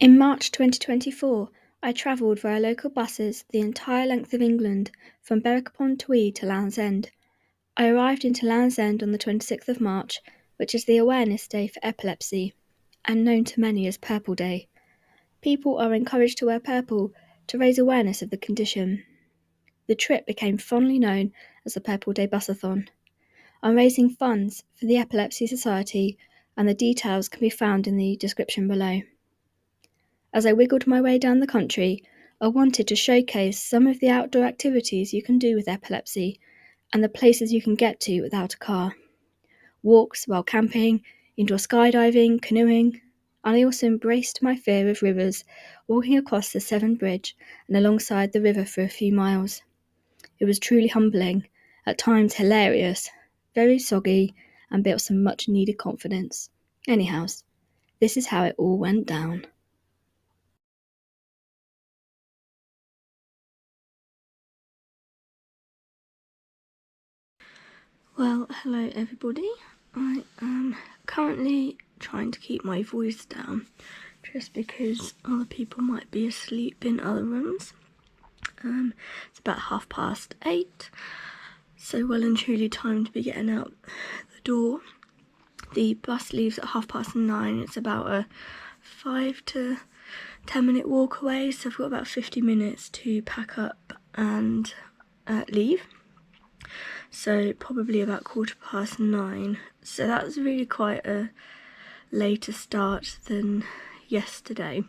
In March 2024, I travelled via local buses the entire length of England, from Berwick-upon-Tweed to Land's End. I arrived into Land's End on the 26th of March, which is the awareness day for epilepsy, and known to many as Purple Day. People are encouraged to wear purple to raise awareness of the condition. The trip became fondly known as the Purple Day Busathon. I'm raising funds for the Epilepsy Society, and the details can be found in the description below. As I wiggled my way down the country, I wanted to showcase some of the outdoor activities you can do with epilepsy and the places you can get to without a car. Walks while camping, indoor skydiving, canoeing, and I also embraced my fear of rivers, walking across the Severn Bridge and alongside the river for a few miles. It was truly humbling, at times hilarious, very soggy, and built some much needed confidence. Anyhow, this is how it all went down. Well, hello everybody. I am currently trying to keep my voice down just because other people might be asleep in other rooms. It's about 8:30, so well and truly time to be getting out the door. The bus leaves at 9:30. It's about a 5 to 10 minute walk away, so I've got about 50 minutes to pack up and leave. So probably about 9:15. So that's really quite a later start than yesterday.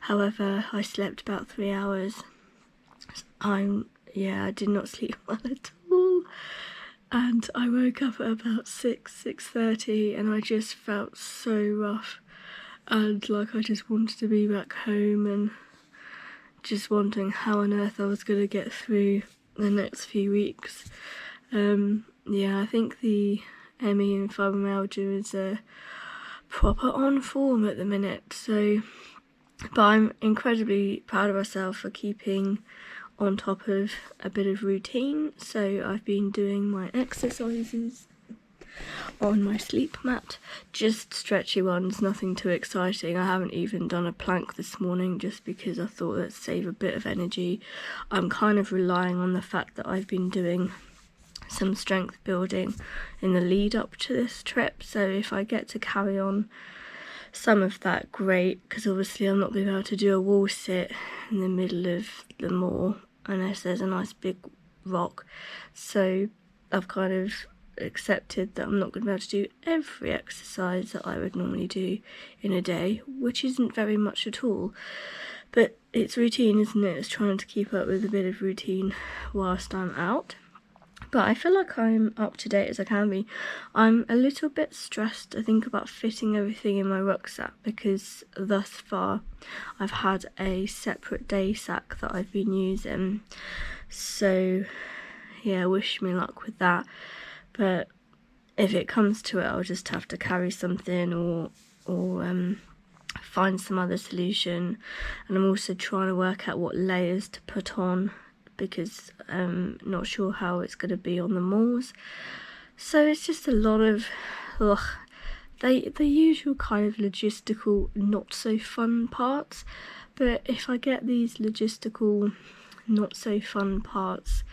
However, I slept about 3 hours. I did not sleep well at all. And I woke up at about 6:30 and I just felt so rough. And like I just wanted to be back home and just wondering how on earth I was going to get through the next few weeks. I think the ME and fibromyalgia is proper on form at the minute, but I'm incredibly proud of myself for keeping on top of a bit of routine. So I've been doing my exercises on my sleep mat, just stretchy ones, nothing too exciting. I haven't even done a plank this morning just because I thought that'd save a bit of energy. I'm kind of relying on the fact that I've been doing some strength building in the lead up to this trip, so if I get to carry on some of that, great, because obviously I'm not going to be able to do a wall sit in the middle of the moor unless there's a nice big rock. So I've kind of accepted that I'm not going to be able to do every exercise that I would normally do in a day, which isn't very much at all, but it's routine, isn't it? It's trying to keep up with a bit of routine whilst I'm out. But I feel like I'm up to date as I can be. I'm a little bit stressed, I think, about fitting everything in my rucksack because thus far I've had a separate day sack that I've been using. So yeah, wish me luck with that. But if it comes to it, I'll just have to carry something or find some other solution. And I'm also trying to work out what layers to put on, because I'm not sure how it's going to be on the moors. So it's just a lot of the usual kind of logistical, not so fun parts. But if I get these logistical, not so fun parts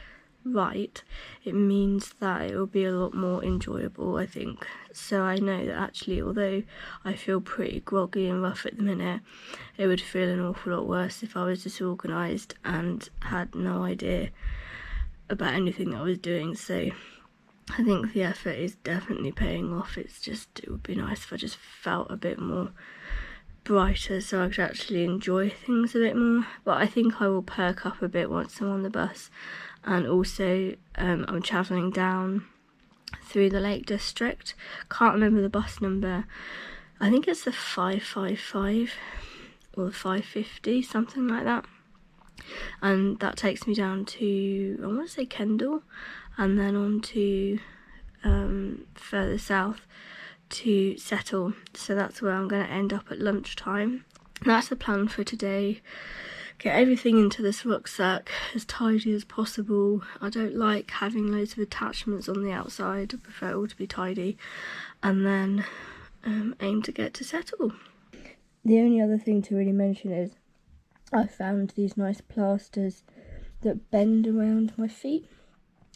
right, it means that it will be a lot more enjoyable, I think. So I know that actually, although I feel pretty groggy and rough at the minute, it would feel an awful lot worse if I was disorganised and had no idea about anything that I was doing. So I think the effort is definitely paying off. It's just, it would be nice if I just felt a bit more brighter so I could actually enjoy things a bit more. But I think I will perk up a bit once I'm on the bus. And also I'm travelling down through the Lake District. Can't remember the bus number. I think it's the 555 or the 550, something like that. And that takes me down to, I want to say Kendal, and then on to further south to Settle. So that's where I'm going to end up at lunchtime. That's the plan for today. Get everything into this rucksack as tidy as possible. I don't like having loads of attachments on the outside. I prefer it all to be tidy. And then aim to get to Settle. the only other thing to really mention is I found these nice plasters that bend around my feet.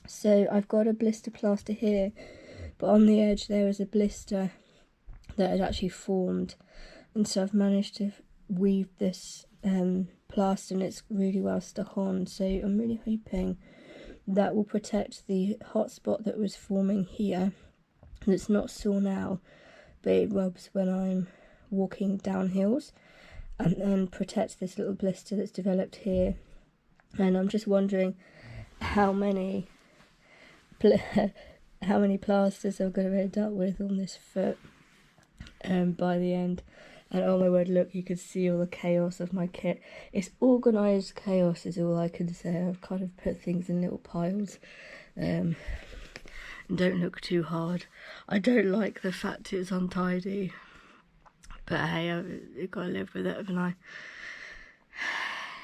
So I've got a blister plaster here, but on the edge there is a blister that had actually formed, and so I've managed to weave this plaster, and it's really well stuck on, so I'm really hoping that will protect the hot spot that was forming here, and it's not sore now, but it rubs when I'm walking down hills, and then protects this little blister that's developed here. And I'm just wondering how many plasters I'm going to end up with on this foot by the end. And oh my word, look, you can see all the chaos of my kit. It's organised chaos is all I can say. I've kind of put things in little piles. And don't look too hard. I don't like the fact it's untidy. But hey, I've got to live with it, haven't I?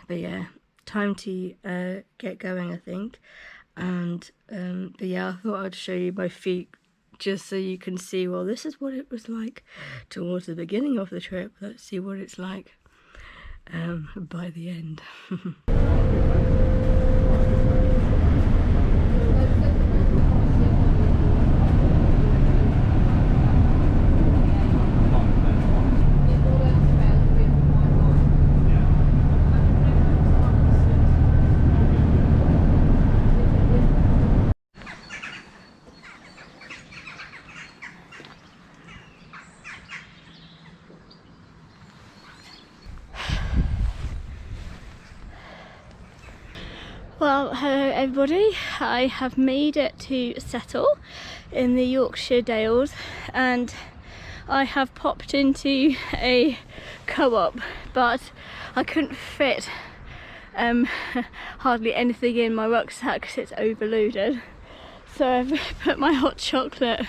But yeah, time to get going, I think. And but yeah, I thought I'd show you my feet just so you can see, well, this is what it was like towards the beginning of the trip. Let's see what it's like by the end. Well, hello everybody. I have made it to Settle in the Yorkshire Dales, and I have popped into a co-op, but I couldn't fit hardly anything in my rucksack because it's overloaded. So I've put my hot chocolate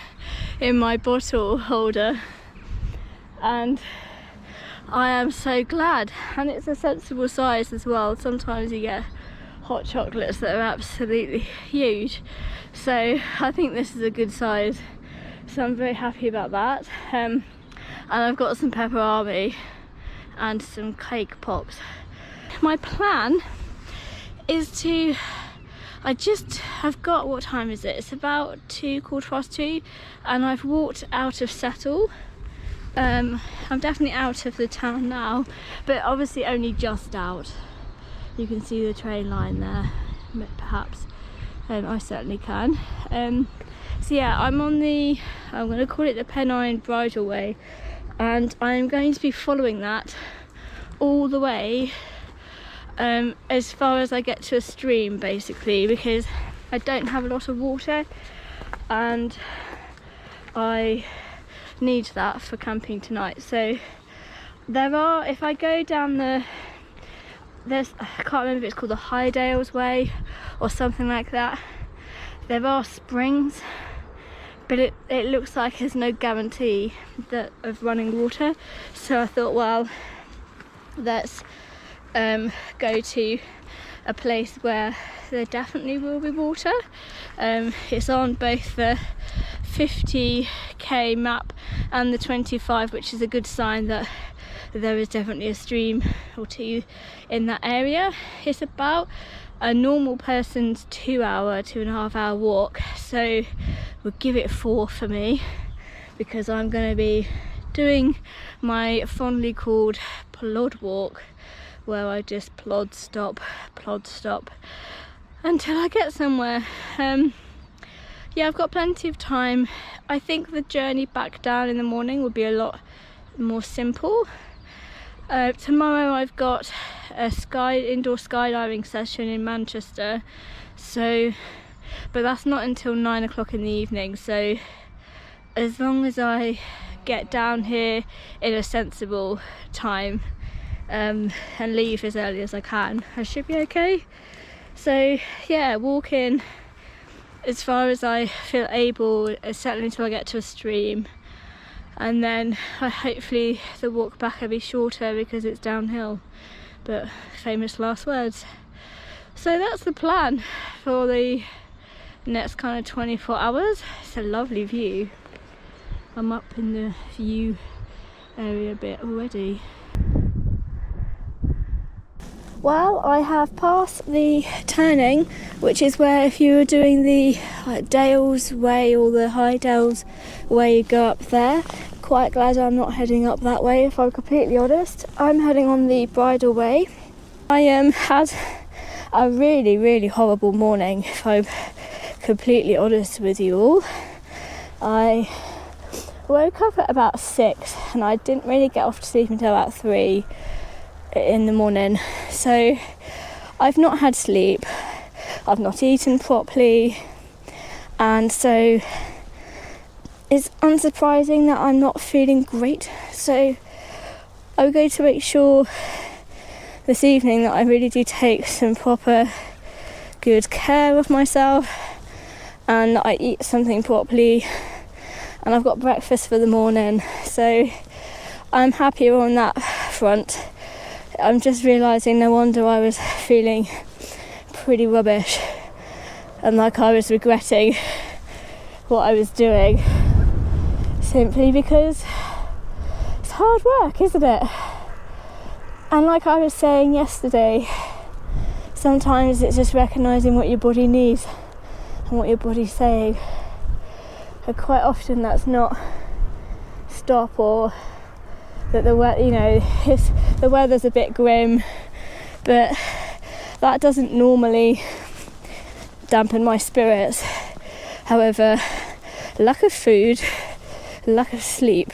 in my bottle holder, and I am so glad. And it's a sensible size as well. Sometimes you get hot chocolates that are absolutely huge, so I think this is a good size, so I'm very happy about that. And I've got some pepperami and some cake pops. My plan is to, I just have got, what time is it? It's about 2:15, and I've walked out of Settle. I'm definitely out of the town now, but obviously only just out. You can see the train line there, perhaps. I certainly can. So yeah, I'm on the, I'm going to call it the Pennine Bridleway, and I'm going to be following that all the way as far as I get to a stream, basically, because I don't have a lot of water and I need that for camping tonight. So there are, if I go down there's, I can't remember if it's called the High Dales Way or something like that. There are springs, but it looks like there's no guarantee of running water. So I thought, well, let's go to a place where there definitely will be water. It's on both the 50k map and the 25, which is a good sign that there is definitely a stream or two in that area. It's about a normal person's 2.5 hour walk, so we'll give it 4 for me, because I'm going to be doing my fondly called plod walk, where I just plod stop until I get somewhere. Yeah, I've got plenty of time. I think the journey back down in the morning will be a lot more simple. Tomorrow I've got a indoor skydiving session in Manchester, so, but that's not until 9 o'clock in the evening, so as long as I get down here in a sensible time and leave as early as I can, I should be okay. So yeah, walking as far as I feel able, certainly until I get to a stream, and then hopefully the walk back will be shorter because it's downhill, but famous last words. So that's the plan for the next kind of 24 hours. It's a lovely view. I'm up in the view area a bit already. Well, I have passed the turning, which is where if you were doing the Dales way or the High Dales way, you go up there. Quite glad I'm not heading up that way, if I'm completely honest. I'm heading on the bridle way. I had a really, really horrible morning, if I'm completely honest with you all. I woke up at about 6 and I didn't really get off to sleep until about 3 in the morning. So I've not had sleep, I've not eaten properly, and so it's unsurprising that I'm not feeling great. So I'm going to make sure this evening that I really do take some proper good care of myself and that I eat something properly, and I've got breakfast for the morning, so I'm happier on that front. I'm just realising no wonder I was feeling pretty rubbish and like I was regretting what I was doing, simply because it's hard work, isn't it? And like I was saying yesterday, sometimes it's just recognising what your body needs and what your body's saying, and quite often that's not stop or that the weather's a bit grim, but that doesn't normally dampen my spirits. However, lack of food, lack of sleep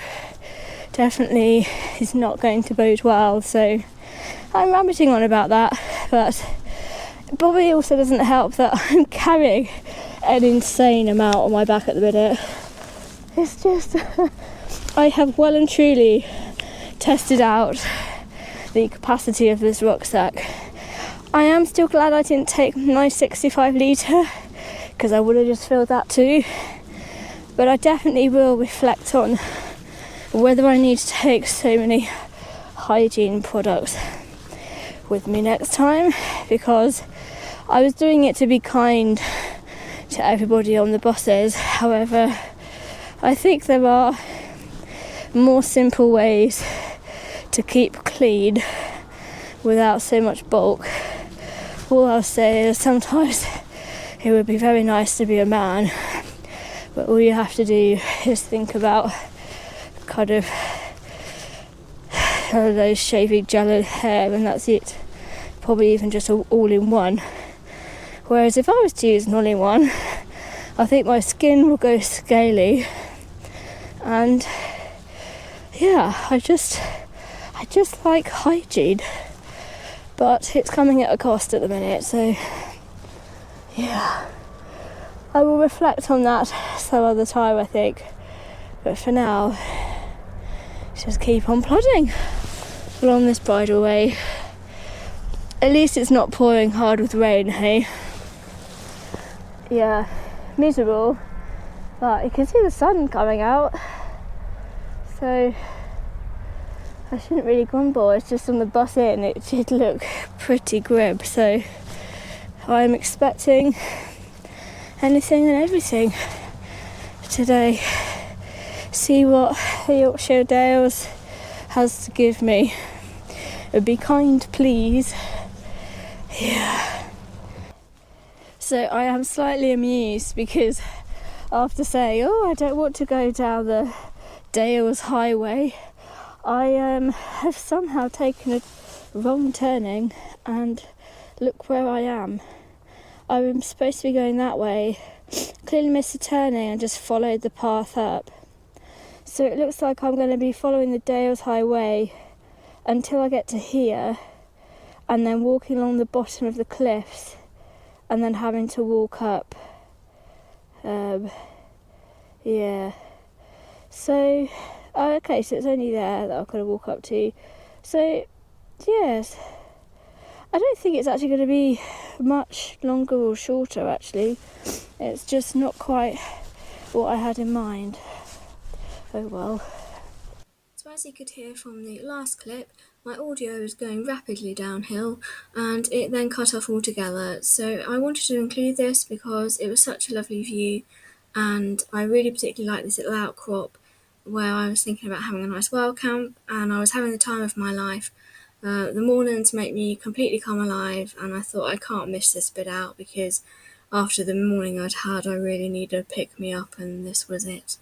definitely is not going to bode well, so I'm rabbiting on about that, but it probably also doesn't help that I'm carrying an insane amount on my back at the minute. It's just I have well and truly tested out the capacity of this rucksack. I am still glad I didn't take my 65 litre, because I would have just filled that too, but I definitely will reflect on whether I need to take so many hygiene products with me next time, because I was doing it to be kind to everybody on the buses. However, I think there are more simple ways to keep clean without so much bulk. All I'll say is sometimes it would be very nice to be a man, but all you have to do is think about kind of those shaving gel hair, and that's it. Probably even just all-in-one. Whereas if I was to use an all-in-one, I think my skin will go scaly, and yeah, I just like hygiene, but it's coming at a cost at the minute, so yeah, I will reflect on that some other time, I think, but for now, just keep on plodding along this bridle way. At least it's not pouring hard with rain, hey? Yeah, miserable, but you can see the sun coming out, so I shouldn't really grumble. It's just on the bus in, it did look pretty grim, so I'm expecting anything and everything today. See what the Yorkshire Dales has to give me. Be kind, please. Yeah. So I am slightly amused because after saying, I don't want to go down the Dales highway, I have somehow taken a wrong turning, and look where I am. I'm supposed to be going that way, clearly missed the turning and just followed the path up. So it looks like I'm going to be following the Dales highway until I get to here, and then walking along the bottom of the cliffs, and then having to walk up. Yeah. So, okay, so it's only there that I've got to walk up to. So, yes. I don't think it's actually going to be much longer or shorter, actually. It's just not quite what I had in mind. Oh well. So as you could hear from the last clip, my audio was going rapidly downhill and it then cut off altogether. So I wanted to include this because it was such a lovely view, and I really particularly liked this little outcrop where I was thinking about having a nice wild camp, and I was having the time of my life. The mornings make me completely come alive, and I thought I can't miss this bit out because after the morning I'd had, I really needed a pick me up, and this was it.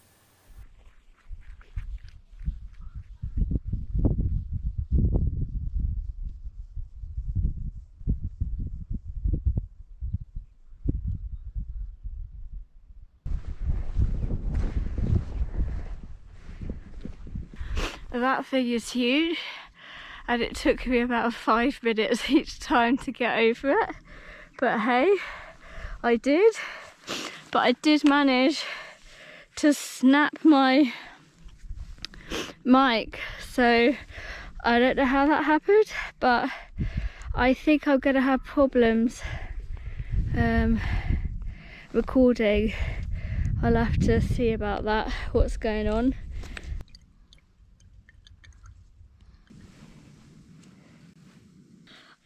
That figure's huge, and it took me about 5 minutes each time to get over it, but hey, I did. But I did manage to snap my mic, so I don't know how that happened, but I think I'm gonna have problems recording. I'll have to see about that, what's going on.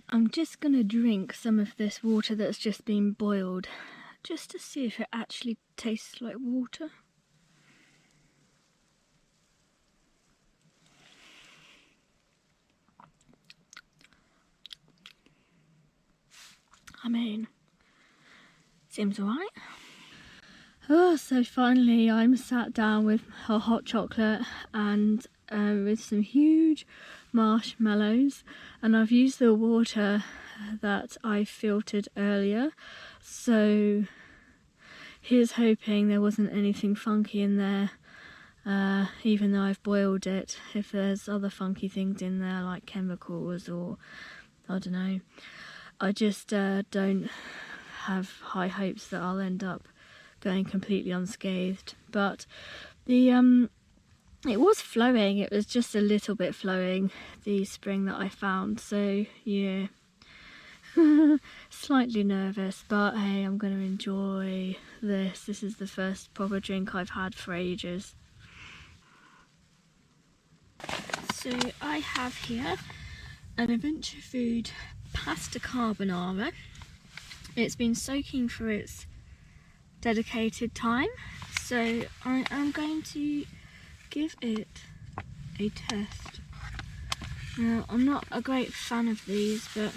I'm just gonna drink some of this water that's just been boiled, just to see if it actually tastes like water. I mean, seems alright. Oh, so finally I'm sat down with a hot chocolate and with some huge marshmallows, and I've used the water that I filtered earlier, so here's hoping there wasn't anything funky in there, even though I've boiled it. If there's other funky things in there like chemicals or I don't know, I just don't have high hopes that I'll end up going completely unscathed. But the it was flowing, it was just a little bit flowing, the spring that I found, so yeah. Slightly nervous, but hey, I'm going to enjoy this. This is the first proper drink I've had for ages. So I have here an Adventure Food pasta carbonara. It's been soaking for its dedicated time, so I am going to give it a test. Now, I'm not a great fan of these, but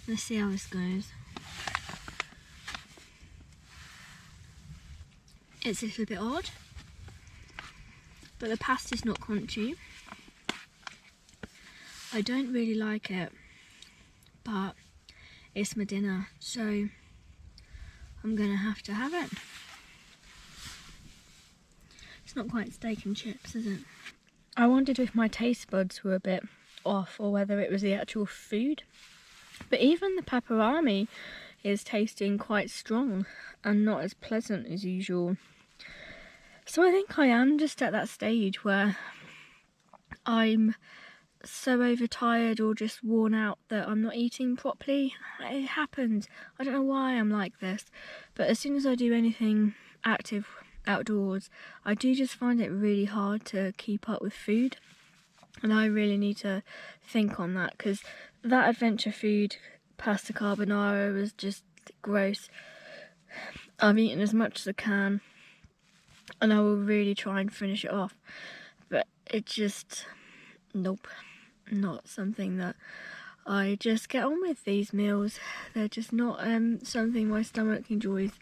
let's see how this goes. It's a little bit odd, but the pasta's not crunchy. I don't really like it, but it's my dinner, so I'm gonna have to have it. It's not quite steak and chips, is it? I wondered if my taste buds were a bit off or whether it was the actual food. But even the pepperami is tasting quite strong and not as pleasant as usual. So I think I am just at that stage where I'm so overtired or just worn out that I'm not eating properly. It happens. I don't know why I'm like this, but as soon as I do anything active outdoors, I do just find it really hard to keep up with food, and I really need to think on that, because that Adventure Food pasta carbonara was just gross. I've eaten as much as I can and I will really try and finish it off, but it just, nope, not something that I just get on with. These meals, they're just not something my stomach enjoys.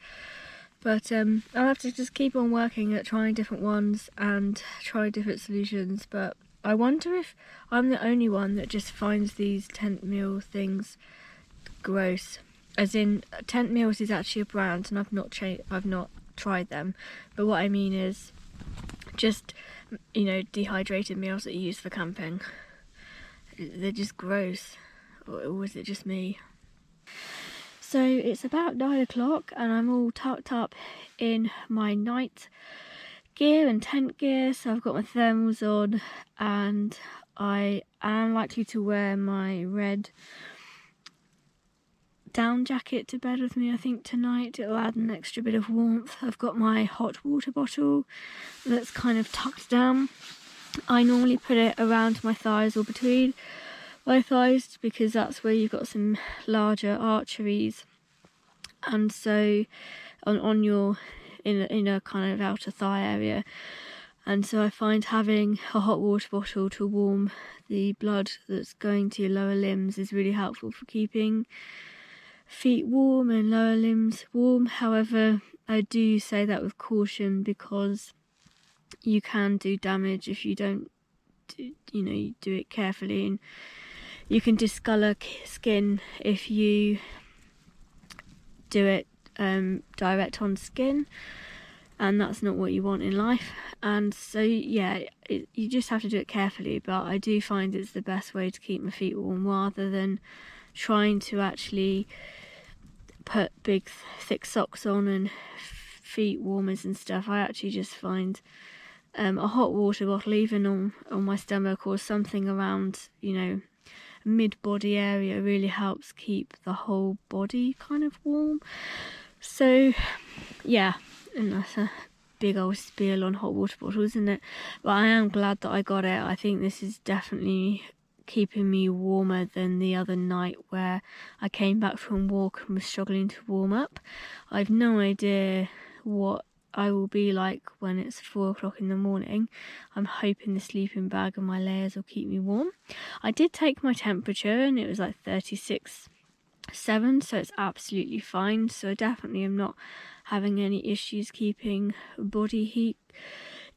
But I'll have to just keep on working at trying different ones and try different solutions. But I wonder if I'm the only one that just finds these tent meal things gross. As in, Tent Meals is actually a brand, and I've not tried them. But what I mean is just, you know, dehydrated meals that you use for camping. They're just gross. Or was it just me? So it's about 9 o'clock and I'm all tucked up in my night gear and tent gear. So I've got my thermals on, and I am likely to wear my red down jacket to bed with me, I think, tonight. It'll add an extra bit of warmth. I've got my hot water bottle that's kind of tucked down. I normally put it around my thighs or between my thighs, because that's where you've got some larger arteries, and so on your inner kind of outer thigh area, And so I find having a hot water bottle to warm the blood that's going to your lower limbs is really helpful for keeping feet warm and lower limbs warm. However, I do say that with caution, because you can do damage if you don't you do it carefully, and you can discolour skin if you do it direct on skin, and that's not what you want in life. And so yeah, you just have to do it carefully, but I do find it's the best way to keep my feet warm, rather than trying to actually put big thick socks on and feet warmers and stuff. I actually just find a hot water bottle, even on my stomach or something around mid-body area, really helps keep the whole body kind of warm. So yeah, and that's a big old spiel on hot water bottles, isn't it? But I am glad that I got it. I think this is definitely keeping me warmer than the other night where I came back from walk and was struggling to warm up. I've no idea what I will be like when it's 4 o'clock in the morning. I'm hoping the sleeping bag and my layers will keep me warm. I did take my temperature and it was like 36.7, so it's absolutely fine. So I definitely am not having any issues keeping body heat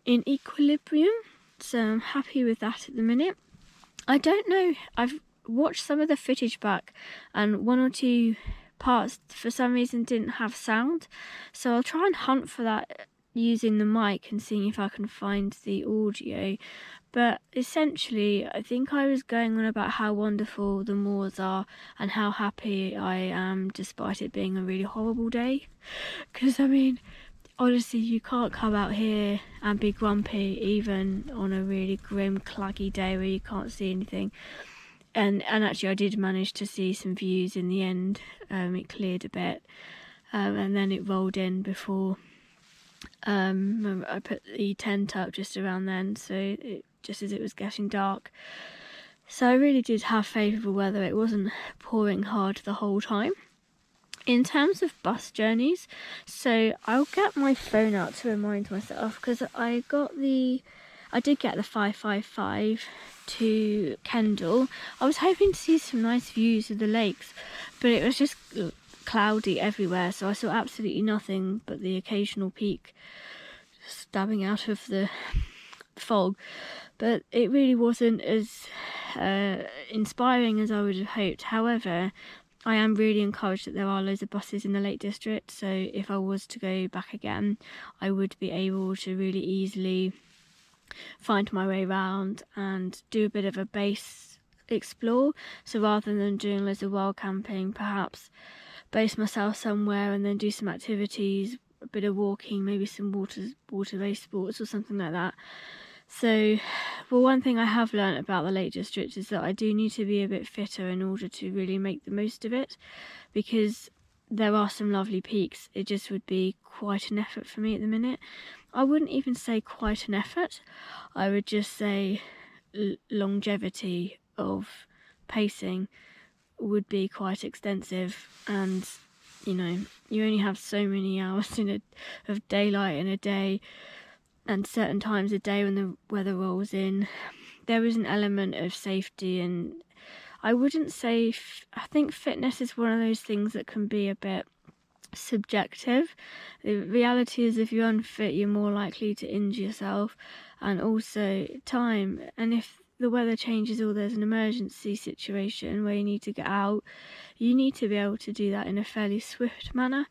in equilibrium, so I'm happy with that at the minute. I don't know, I've watched some of the footage back and 1 or 2 parts for some reason didn't have sound, so I'll try and hunt for that using the mic and seeing if I can find the audio. But essentially, I think I was going on about how wonderful the moors are and how happy I am despite it being a really horrible day. Because I mean, honestly, you can't come out here and be grumpy even on a really grim, claggy day where you can't see anything. And actually I did manage to see some views in the end. It cleared a bit, and then it rolled in before I put the tent up just around then, so just as it was getting dark. So I really did have favourable weather. It wasn't pouring hard the whole time. In terms of bus journeys, so I'll get my phone out to remind myself, because I did get the 555 to Kendal. I was hoping to see some nice views of the lakes, but it was just cloudy everywhere, so I saw absolutely nothing but the occasional peak stabbing out of the fog. But it really wasn't as inspiring as I would have hoped. However, I am really encouraged that there are loads of buses in the Lake District, so if I was to go back again, I would be able to really easily find my way around and do a bit of a base explore. So rather than doing loads of wild camping, perhaps base myself somewhere and then do some activities, a bit of walking, maybe some water-based sports or something like that. So, well, one thing I have learnt about the Lake District is that I do need to be a bit fitter in order to really make the most of it, because there are some lovely peaks. It just would be quite an effort for me at the minute. I wouldn't even say quite an effort. I would just say longevity of pacing would be quite extensive, and you only have so many hours of daylight in a day, and certain times a day when the weather rolls in, there is an element of safety. And I wouldn't say, I think fitness is one of those things that can be a bit subjective. The reality is, if you're unfit, you're more likely to injure yourself, and also time. And if the weather changes or there's an emergency situation where you need to get out, you need to be able to do that in a fairly swift manner.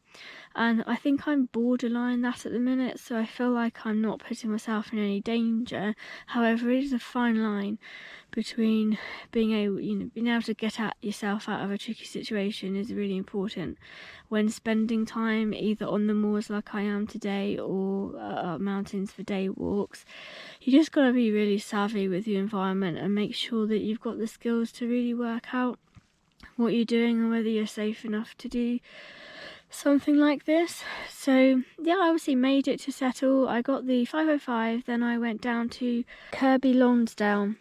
And I think I'm borderline that at the minute, so I feel like I'm not putting myself in any danger. However, it is a fine line between being able to get yourself out of a tricky situation is really important when spending time either on the moors like I am today or mountains for day walks. You just got to be really savvy with your environment and make sure that you've got the skills to really work out what you're doing and whether you're safe enough to do something like this. So yeah, I obviously made it to Settle. I got the 505, then I went down to Kirby Lonsdale,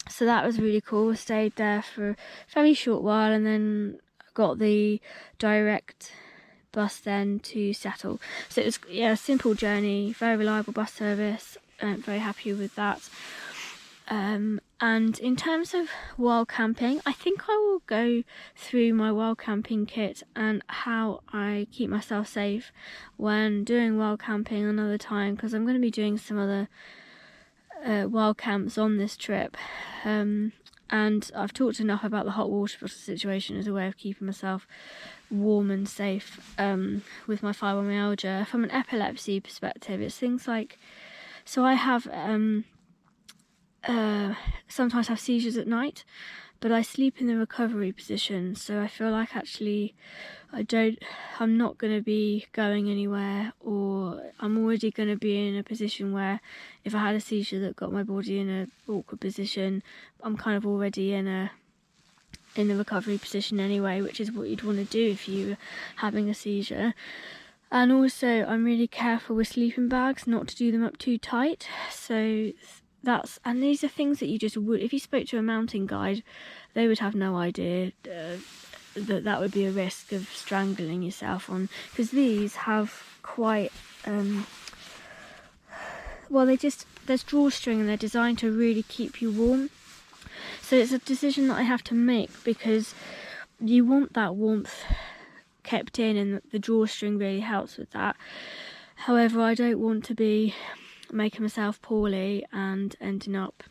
so that was really cool. Stayed there for a fairly short while and then got the direct bus then to Settle. So it was a simple journey, very reliable bus service. very happy with that. And in terms of wild camping, I think I will go through my wild camping kit and how I keep myself safe when doing wild camping another time, because I'm going to be doing some other wild camps on this trip. And I've talked enough about the hot water bottle situation as a way of keeping myself warm and safe with my fibromyalgia. From an epilepsy perspective, it's things like, so I have sometimes have seizures at night, but I sleep in the recovery position, so I feel like actually I'm not going to be going anywhere, or I'm already going to be in a position where if I had a seizure that got my body in an awkward position, I'm kind of already in the recovery position anyway, which is what you'd want to do if you were having a seizure. And also I'm really careful with sleeping bags not to do them up too tight, so and these are things that you just would, if you spoke to a mountain guide, they would have no idea that would be a risk of strangling yourself on, because these have quite there's drawstring and they're designed to really keep you warm. So it's a decision that I have to make, because you want that warmth kept in, and the drawstring really helps with that. However, I don't want to be making myself poorly and ending up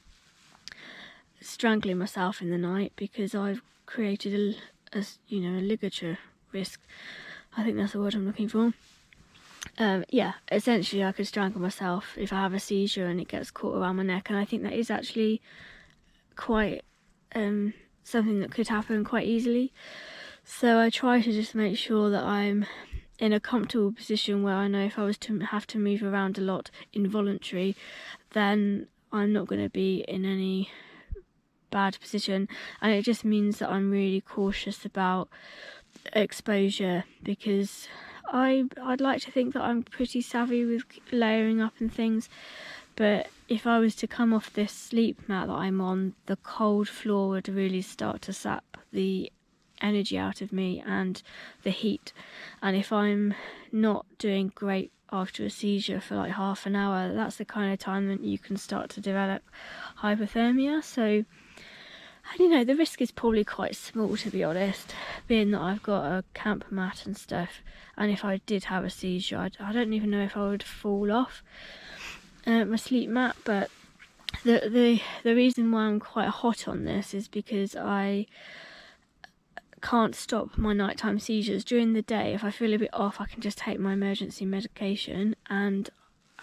strangling myself in the night because I've created a ligature risk. I think that's the word I'm looking for. Essentially I could strangle myself if I have a seizure and it gets caught around my neck, and I think that is actually quite something that could happen quite easily. So I try to just make sure that I'm in a comfortable position where I know if I was to have to move around a lot involuntary, then I'm not going to be in any bad position. And it just means that I'm really cautious about exposure, because I'd like to think that I'm pretty savvy with layering up and things, but if I was to come off this sleep mat that I'm on, the cold floor would really start to sap the energy out of me and the heat, and if I'm not doing great after a seizure for like half an hour, that's the kind of time that you can start to develop hypothermia. So the risk is probably quite small, to be honest, being that I've got a camp mat and stuff, and if I did have a seizure, I don't even know if I would fall off my sleep mat. But the reason why I'm quite hot on this is because I can't stop my nighttime seizures. During the day, if I feel a bit off, I can just take my emergency medication, and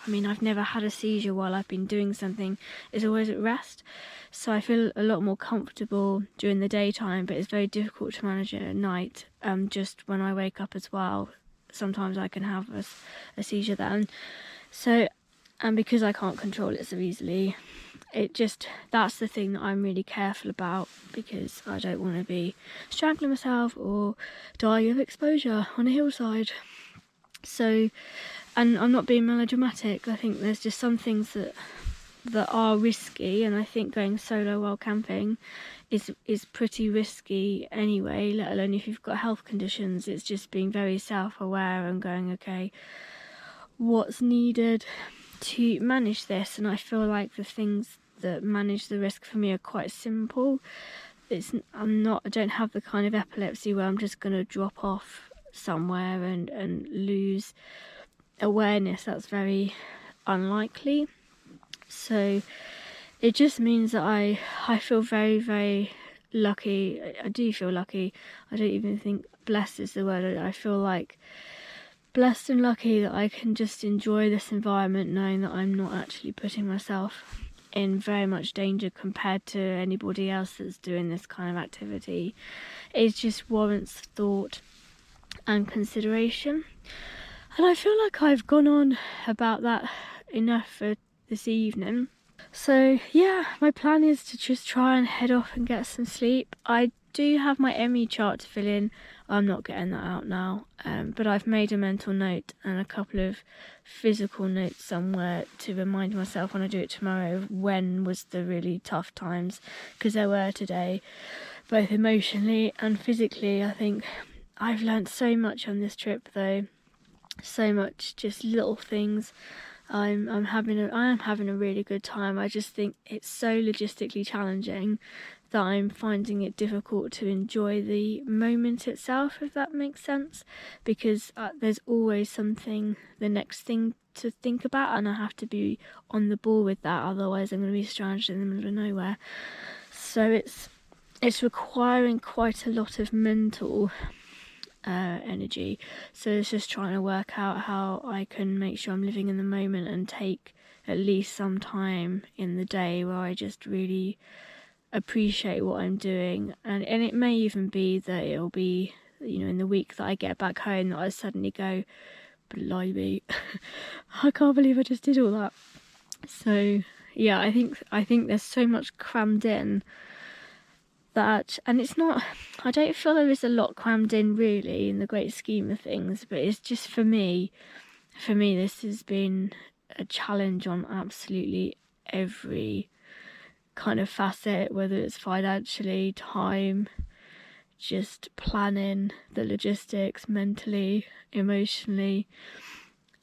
I've never had a seizure while I've been doing something. It's always at rest, so I feel a lot more comfortable during the daytime, but it's very difficult to manage it at night. Just when I wake up as well, sometimes I can have a seizure then. So, and because I can't control it so easily, that's the thing that I'm really careful about, because I don't want to be strangling myself or dying of exposure on a hillside. So, and I'm not being melodramatic. I think there's just some things that are risky, and I think going solo while camping is pretty risky anyway, let alone if you've got health conditions. It's just being very self-aware and going, okay, what's needed to manage this? And I feel like the things that manage the risk for me are quite simple. I don't have the kind of epilepsy where I'm just going to drop off somewhere and lose awareness. That's very unlikely. So it just means that I feel very, very lucky. I do feel lucky. I don't even think blessed is the word. I feel like blessed and lucky that I can just enjoy this environment, knowing that I'm not actually putting myself in very much danger compared to anybody else that's doing this kind of activity. It just warrants thought and consideration. And I feel like I've gone on about that enough for this evening. So yeah, my plan is to just try and head off and get some sleep. I do have my ME chart to fill in. I'm not getting that out now, but I've made a mental note and a couple of physical notes somewhere to remind myself when I do it tomorrow when was the really tough times, because there were today, both emotionally and physically. I think I've learnt so much on this trip though, so much, just little things I am having a really good time. I just think it's so logistically challenging that I'm finding it difficult to enjoy the moment itself, if that makes sense, because there's always something, the next thing to think about, and I have to be on the ball with that, otherwise I'm going to be stranded in the middle of nowhere. So it's requiring quite a lot of mental energy. So it's just trying to work out how I can make sure I'm living in the moment and take at least some time in the day where I just really appreciate what I'm doing. And it may even be that it'll be, in the week that I get back home, that I suddenly go, blimey, I can't believe I just did all that. So yeah, I think there's so much crammed in that, and it's not, I don't feel there is a lot crammed in really in the great scheme of things, but it's just for me this has been a challenge on absolutely every kind of facet, whether it's financially, time, just planning, the logistics, mentally, emotionally,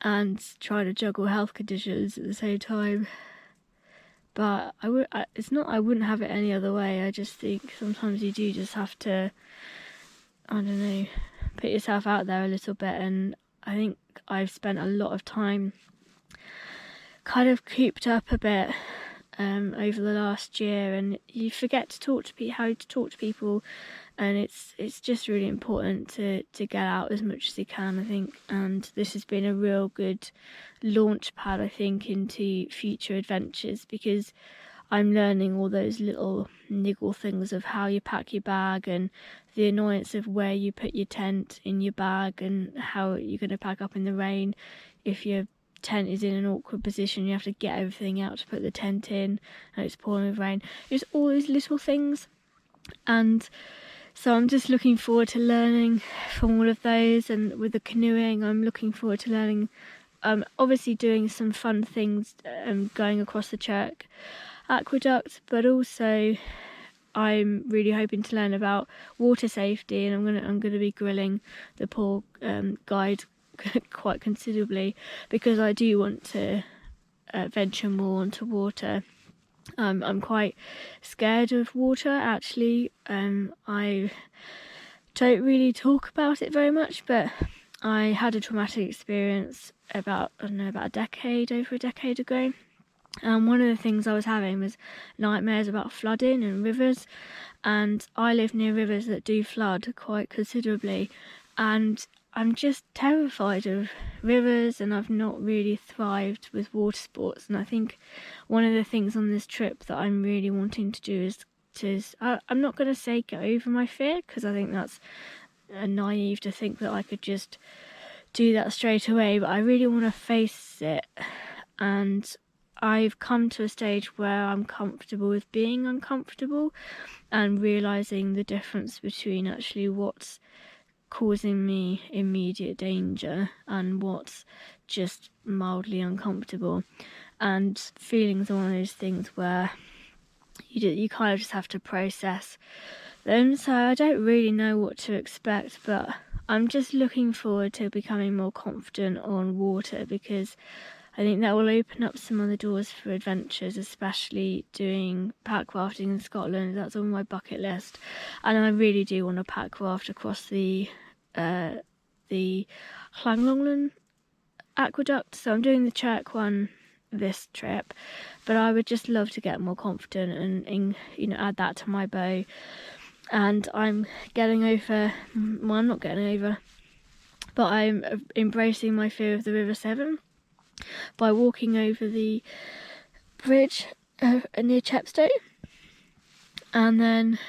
and trying to juggle health conditions at the same time. But I wouldn't have it any other way. I just think sometimes you do just have to, I don't know, put yourself out there a little bit. And I think I've spent a lot of time kind of cooped up a bit over the last year, and you forget to talk to how to talk to people, and it's just really important to get out as much as you can, I think. And this has been a real good launch pad, I think, into future adventures, because I'm learning all those little niggle things of how you pack your bag, and the annoyance of where you put your tent in your bag, and how you're going to pack up in the rain. If your tent is in an awkward position, you have to get everything out to put the tent in, and it's pouring with rain. Just all these little things. And so I'm just looking forward to learning from all of those. And with the canoeing, I'm looking forward to learning, obviously doing some fun things, going across the Chirk Aqueduct, but also I'm really hoping to learn about water safety, and I'm gonna be grilling the poor guide quite considerably, because I do want to venture more onto water. I'm quite scared of water, actually. I don't really talk about it very much, but I had a traumatic experience about a decade ago. And one of the things I was having was nightmares about flooding and rivers, and I live near rivers that do flood quite considerably, and I'm just terrified of rivers, and I've not really thrived with water sports. And I think one of the things on this trip that I'm really wanting to do is I'm not going to say get over my fear, because I think that's naive to think that I could just do that straight away, but I really want to face it. And I've come to a stage where I'm comfortable with being uncomfortable, and realising the difference between actually what's causing me immediate danger and what's just mildly uncomfortable. And feelings are one of those things where you kind of just have to process them. So I don't really know what to expect, but I'm just looking forward to becoming more confident on water, because I think that will open up some other doors for adventures, especially doing pack rafting in Scotland. That's on my bucket list, and I really do want to pack raft across the Llanglonglan Aqueduct. So I'm doing the Chirk one this trip, but I would just love to get more confident and add that to my bow. And I'm not getting over, but I'm embracing my fear of the River Severn by walking over the bridge near Chepstow. And then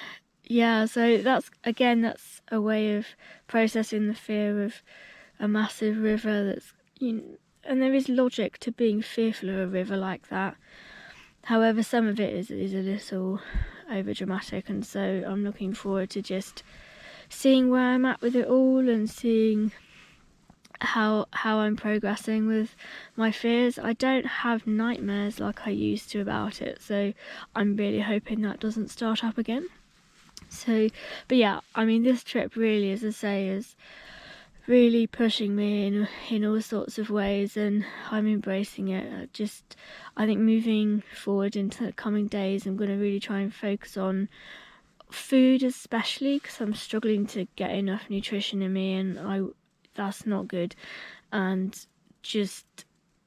so that's a way of processing the fear of a massive river that's, and there is logic to being fearful of a river like that. However, some of it is a little over dramatic, and so I'm looking forward to just seeing where I'm at with it all, and seeing how I'm progressing with my fears. I don't have nightmares like I used to about it, so I'm really hoping that doesn't start up again. So, but yeah, I mean, this trip really, as I say, has really pushing me in all sorts of ways, and I'm embracing it. I think moving forward into the coming days, I'm going to really try and focus on food, especially because I'm struggling to get enough nutrition in me, and that's not good. And just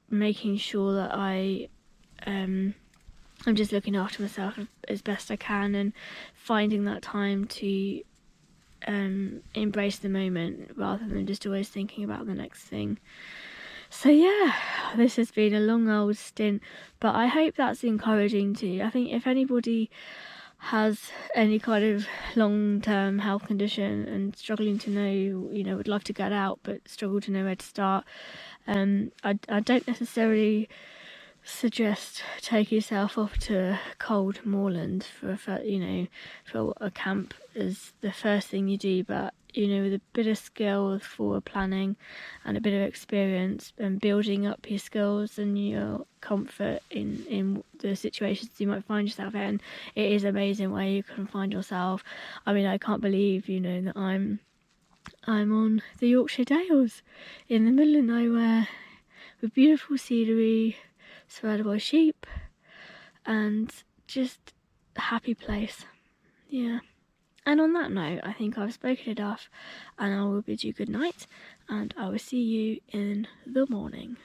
making sure that I'm just looking after myself as best I can, and finding that time to embrace the moment rather than just always thinking about the next thing. So yeah, this has been a long old stint, but I hope that's encouraging too. I think if anybody has any kind of long-term health condition and struggling to know, would love to get out but struggle to know where to start, I don't necessarily suggest take yourself off to a cold moorland for a camp as the first thing you do, but with a bit of skill, forward planning and a bit of experience, and building up your skills and your comfort in the situations you might find yourself in, it is amazing where you can find yourself. I mean, I can't believe that I'm on the Yorkshire Dales in the middle of nowhere with beautiful scenery, surrounded by sheep, and just a happy place. Yeah. And on that note, I think I've spoken enough, and I will bid you good night, and I will see you in the morning.